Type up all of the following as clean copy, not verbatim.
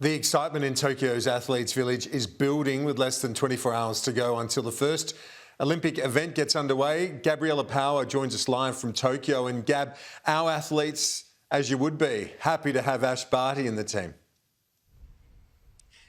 The excitement in Tokyo's Athletes Village is building with less than 24 hours to go until the first Olympic event gets underway. Gabriella Power joins us live from Tokyo. And Gab, our athletes, as you would be, happy to have Ash Barty in the team.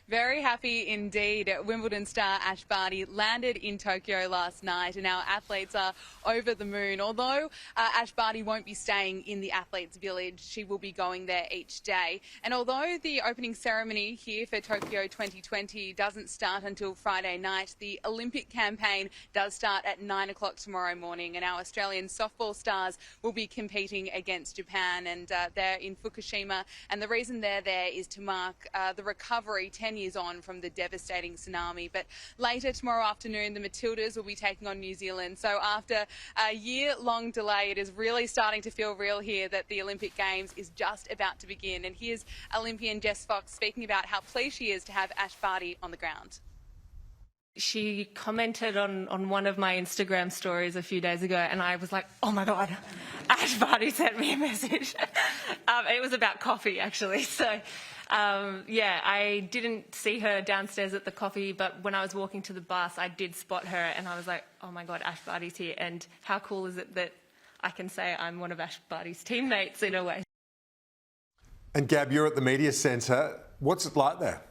Very happy indeed. Wimbledon star Ash Barty landed in Tokyo last night and our athletes are over the moon. Although Ash Barty won't be staying in the Athletes Village, she will be going there each day. And although the opening ceremony here for Tokyo 2020 doesn't start until Friday night, the Olympic campaign does start at 9 o'clock tomorrow morning, and our Australian softball stars will be competing against Japan, and they're in Fukushima. And the reason they're there is to mark the recovery 10 years on from the devastating tsunami. But later tomorrow afternoon, the Matildas will be taking on New Zealand. So after a year-long delay, it is really starting to feel real here that the Olympic Games is just about to begin. And here's Olympian Jess Fox speaking about how pleased she is to have Ash Barty on the ground. She commented on one of my Instagram stories a few days ago, and I was like, oh my God, Ash Barty sent me a message. It was about coffee, actually. So, yeah, I didn't see her downstairs at the coffee, but when I was walking to the bus, I did spot her, and I was like, oh my God, Ash Barty's here. And how cool is it that I can say I'm one of Ash Barty's teammates in a way? And Gab, you're at the media centre. What's it like there?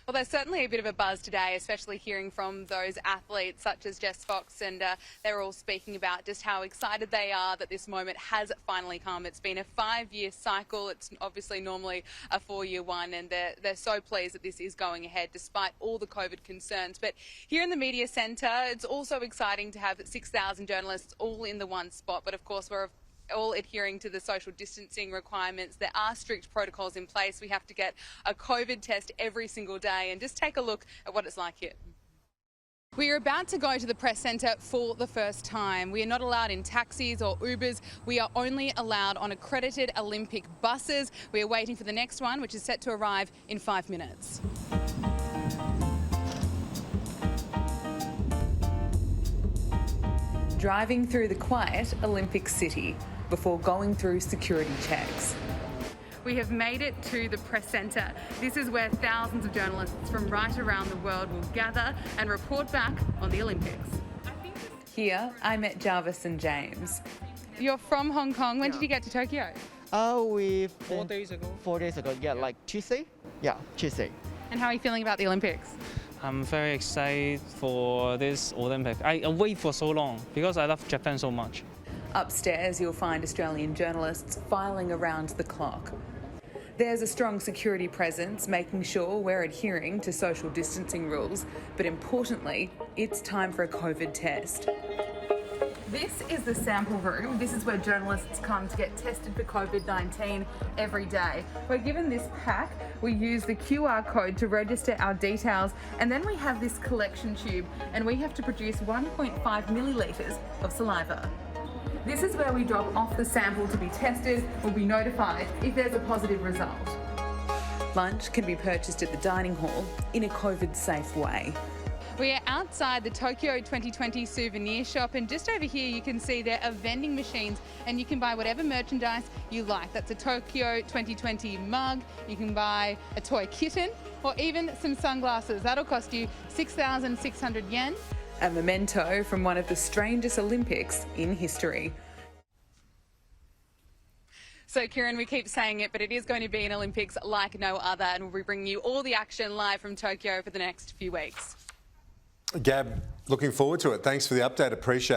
Well, there's certainly a bit of a buzz today, especially hearing from those athletes such as Jess Fox, and they're all speaking about just how excited they are that this moment has finally come. It's been a 5-year cycle. It's obviously normally a 4-year one, and they're so pleased that this is going ahead despite all the COVID concerns. But here in the media centre, it's also exciting to have 6,000 journalists all in the one spot. But of course, we're all adhering to the social distancing requirements. There are strict protocols in place. We have to get a COVID test every single day, and just take a look at what it's like here. We are about to go to the press centre for the first time. We are not allowed in taxis or Ubers. We are only allowed on accredited Olympic buses. We are waiting for the next one, which is set to arrive in 5 minutes. Driving through the quiet Olympic city before going through security checks. We have made it to the press centre. This is where thousands of journalists from right around the world will gather and report back on the Olympics. Here, I met Jarvis and James. You're from Hong Kong. When did you get to Tokyo? We've 4 days ago. 4 days ago, yeah, like Tuesday? Yeah, Tuesday. And how are you feeling about the Olympics? I'm very excited for this Olympic. I wait for so long because I love Japan so much. Upstairs, you'll find Australian journalists filing around the clock. There's a strong security presence, making sure we're adhering to social distancing rules. But importantly, it's time for a COVID test. This is the sample room. This is where journalists come to get tested for COVID-19 every day. We're given this pack. We use the QR code to register our details, and then we have this collection tube, and we have to produce 1.5 millilitres of saliva. This is where we drop off the sample to be tested. We'll be notified if there's a positive result. Lunch can be purchased at the dining hall in a COVID-safe way. We are outside the Tokyo 2020 souvenir shop, and just over here you can see there are vending machines and you can buy whatever merchandise you like. That's a Tokyo 2020 mug, you can buy a toy kitten or even some sunglasses. That'll cost you 6,600 yen. A memento from one of the strangest Olympics in history. So, Kieran, we keep saying it, but it is going to be an Olympics like no other, and we'll be bringing you all the action live from Tokyo for the next few weeks. Gab, looking forward to it. Thanks for the update. Appreciate it.